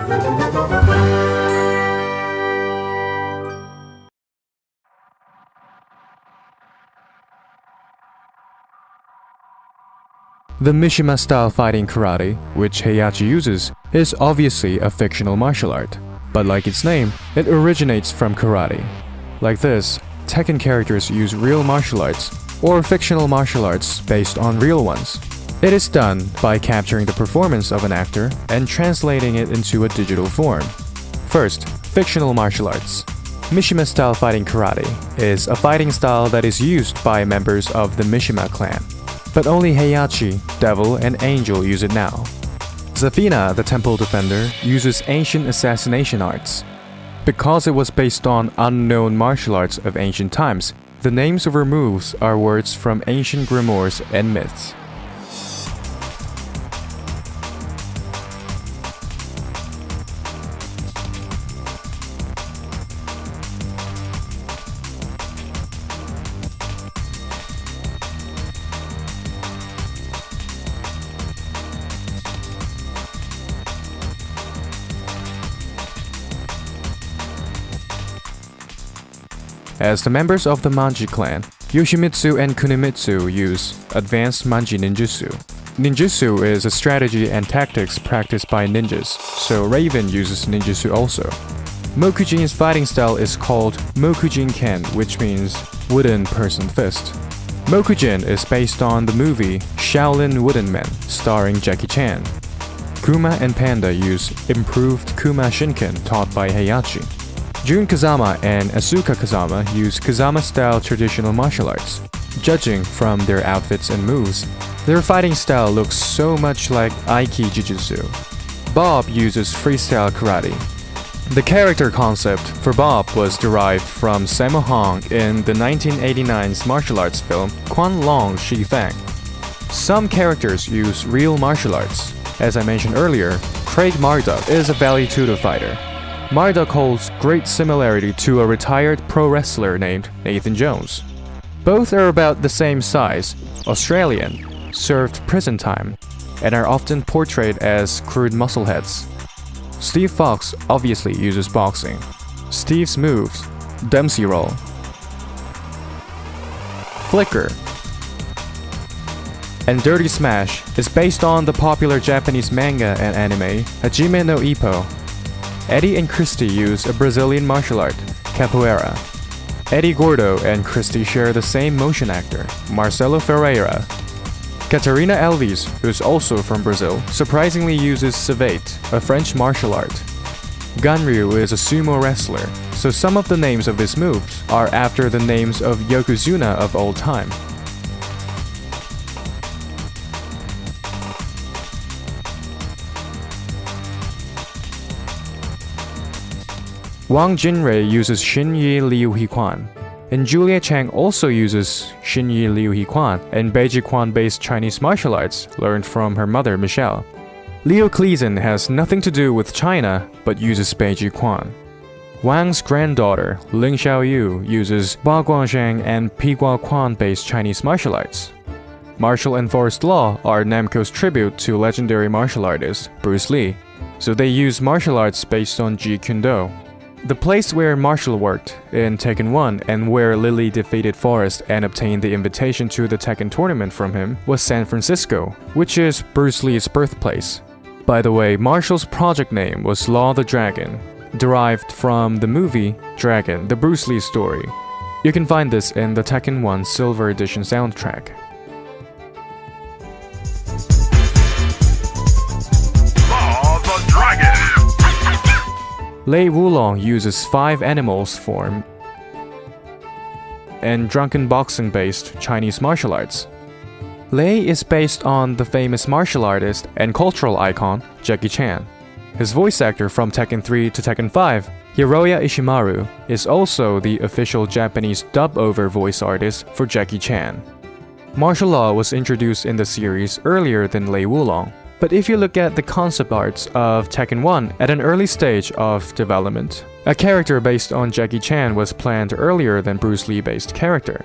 The Mishima-style fighting karate, which Heihachi uses, is obviously a fictional martial art. But like its name, it originates from karate. Like this, Tekken characters use real martial arts, or fictional martial arts based on real ones. It is done by capturing the performance of an actor and translating it into a digital form. First, fictional martial arts. Mishima-style fighting karate is a fighting style that is used by members of the Mishima clan. But only Heihachi, Devil, and Angel use it now. Zafina, the temple defender, uses ancient assassination arts. Because it was based on unknown martial arts of ancient times, the names of her moves are words from ancient grimoires and myths. As the members of the Manji clan, Yoshimitsu and Kunimitsu use advanced Manji ninjutsu. Ninjutsu is a strategy and tactics practiced by ninjas, so Raven uses ninjutsu also. Mokujin's fighting style is called Mokujin Ken, which means wooden person fist. Mokujin is based on the movie Shaolin Wooden Men, starring Jackie Chan. Kuma and Panda use improved Kuma Shinken taught by Heihachi. Jun Kazama and Asuka Kazama use Kazama-style traditional martial arts. Judging from their outfits and moves, their fighting style looks so much like Aiki Jujutsu. Bob uses freestyle karate. The character concept for Bob was derived from Sammo Hung in the 1989's martial arts film Quan Long Shi Fang. Some characters use real martial arts. As I mentioned earlier, Craig Marduk is a Vale-Tudo fighter. Marduk holds great similarity to a retired pro wrestler named Nathan Jones. Both are about the same size, Australian, served prison time, and are often portrayed as crude muscleheads. Steve Fox obviously uses boxing. Steve's moves, Dempsey roll, flicker, and Dirty Smash is based on the popular Japanese manga and anime Hajime no Ippo. Eddie and Christy use a Brazilian martial art, capoeira. Eddie Gordo and Christy share the same motion actor, Marcelo Ferreira. Catarina Alves, who's also from Brazil, surprisingly uses savate, a French martial art. Ganryu is a sumo wrestler, so some of the names of his moves are after the names of Yokozuna of old time. Wang Jinrei uses Xinyi Liu Hiquan, and Julia Chang also uses Xinyi Liu Hiquan and Beiji Quan-based Chinese martial arts learned from her mother Michelle. Leo Kleason has nothing to do with China but uses Beiji Quan. Wang's granddaughter Ling Xiaoyu uses Hua Guangzhang and Pigua Quan-based Chinese martial arts. Martial and Forest Law are Namco's tribute to legendary martial artist Bruce Lee, so they use martial arts based on Jeet Kune Do. The place where Marshall worked in Tekken 1 and where Lily defeated Forrest and obtained the invitation to the Tekken tournament from him was San Francisco, which is Bruce Lee's birthplace. By the way, Marshall's project name was Law the Dragon, derived from the movie Dragon, the Bruce Lee story. You can find this in the Tekken 1 Silver Edition soundtrack. Law the Dragon! Lei Wulong uses 5 animals form and drunken boxing-based Chinese martial arts. Lei is based on the famous martial artist and cultural icon Jackie Chan. His voice actor from Tekken 3 to Tekken 5, Hiroya Ishimaru, is also the official Japanese dub-over voice artist for Jackie Chan. Martial law was introduced in the series earlier than Lei Wulong. But if you look at the concept arts of Tekken 1 at an early stage of development, a character based on Jackie Chan was planned earlier than Bruce Lee-based character.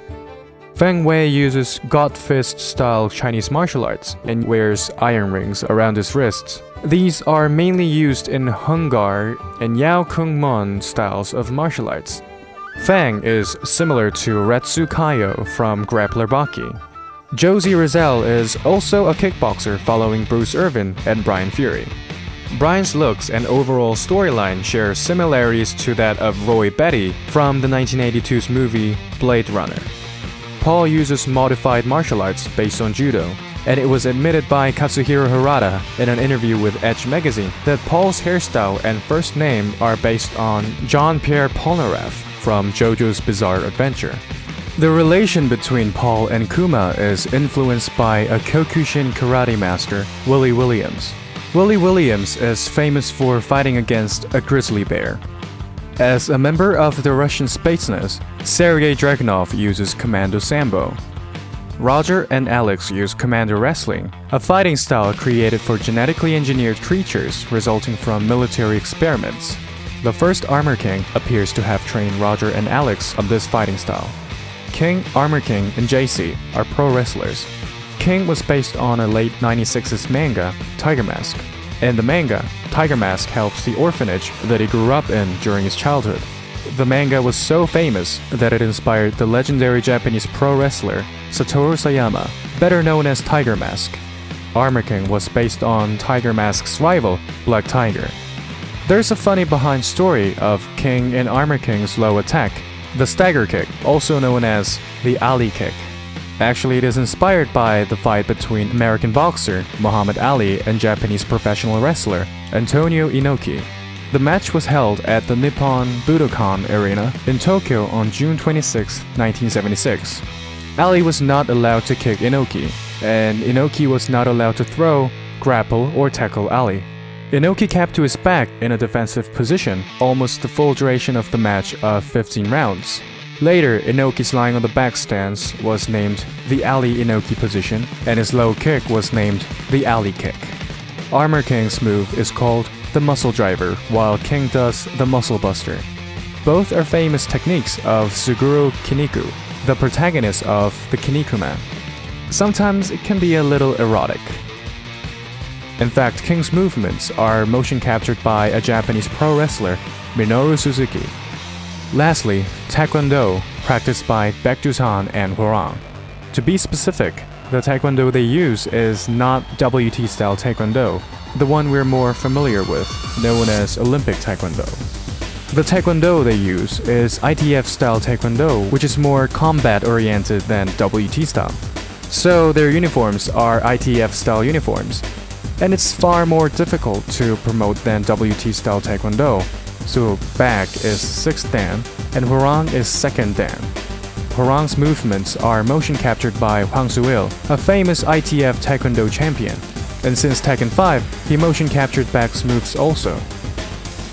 Feng Wei uses God Fist-style Chinese martial arts and wears iron rings around his wrists. These are mainly used in Hungar and Yao Kung Mon styles of martial arts. Fang is similar to Retsu Kaio from Grappler Baki. Josie Rizal is also a kickboxer following Bruce Irvin and Brian Fury. Brian's looks and overall storyline share similarities to that of Roy Betty from the 1982's movie Blade Runner. Paul uses modified martial arts based on judo, and it was admitted by Katsuhiro Harada in an interview with Edge magazine that Paul's hairstyle and first name are based on Jean-Pierre Polnareff from JoJo's Bizarre Adventure. The relation between Paul and Kuma is influenced by a Kyokushin karate master, Willie Williams. Willie Williams is famous for fighting against a grizzly bear. As a member of the Russian Spetsnaz, Sergei Dragunov uses Commando Sambo. Roger and Alex use Commando Wrestling, a fighting style created for genetically engineered creatures resulting from military experiments. The first Armor King appears to have trained Roger and Alex on this fighting style. King, Armor King, and JC are pro wrestlers. King was based on a late 96's manga, Tiger Mask. In the manga, Tiger Mask helps the orphanage that he grew up in during his childhood. The manga was so famous that it inspired the legendary Japanese pro wrestler Satoru Sayama, better known as Tiger Mask. Armor King was based on Tiger Mask's rival, Black Tiger. There's a funny behind story of King and Armor King's low attack, the stagger kick, also known as the Ali kick. Actually, it is inspired by the fight between American boxer Muhammad Ali and Japanese professional wrestler Antonio Inoki. The match was held at the Nippon Budokan Arena in Tokyo on June 26, 1976. Ali was not allowed to kick Inoki, and Inoki was not allowed to throw, grapple, or tackle Ali. Inoki kept to his back in a defensive position almost the full duration of the match of 15 rounds. Later, Inoki's lying on the back stance was named the Ali Inoki position, and his low kick was named the Ali kick. Armor King's move is called the Muscle Driver, while King does the Muscle Buster. Both are famous techniques of Suguru Kiniku, the protagonist of the Kinnikuman. Sometimes it can be a little erotic. In fact, King's movements are motion captured by a Japanese pro wrestler, Minoru Suzuki. Lastly, Taekwondo, practiced by Baek Doo-san and Hwarang. To be specific, the Taekwondo they use is not WT-style Taekwondo, the one we're more familiar with, known as Olympic Taekwondo. The Taekwondo they use is ITF-style Taekwondo, which is more combat-oriented than WT-style. So their uniforms are ITF-style uniforms, and it's far more difficult to promote than WT-style Taekwondo. So Baek is 6th Dan, and Hwarang is 2nd Dan. Hwarang's movements are motion captured by Hwang Soo-il, a famous ITF Taekwondo champion. And since Tekken 5, he motion captured Baek's moves also.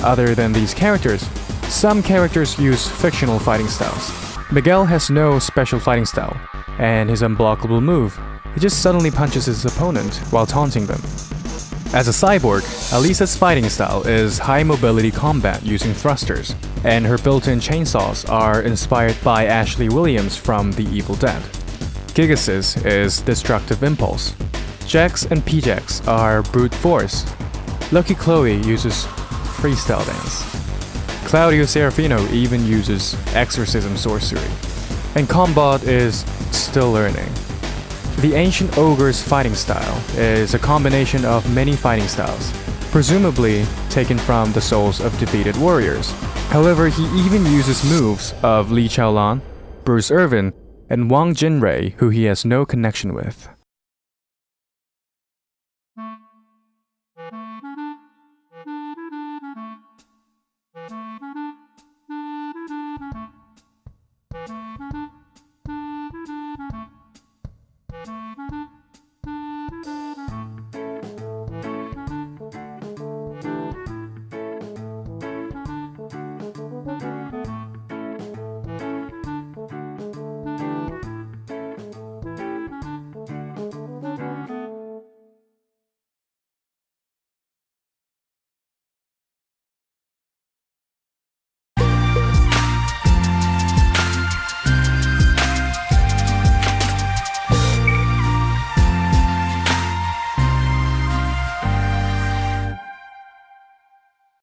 Other than these characters, some characters use fictional fighting styles. Miguel has no special fighting style, and his unblockable move, he just suddenly punches his opponent while taunting them. As a cyborg, Alisa's fighting style is high mobility combat using thrusters, and her built-in chainsaws are inspired by Ashley Williams from The Evil Dead. Giga's is destructive impulse. Jax and P-Jax are brute force. Lucky Chloe uses freestyle dance. Claudio Serafino even uses exorcism sorcery. And Combot is still learning. The ancient ogre's fighting style is a combination of many fighting styles, presumably taken from the souls of defeated warriors. However, he even uses moves of Li Chaolan, Bruce Irvin, and Wang Jinrei, who he has no connection with.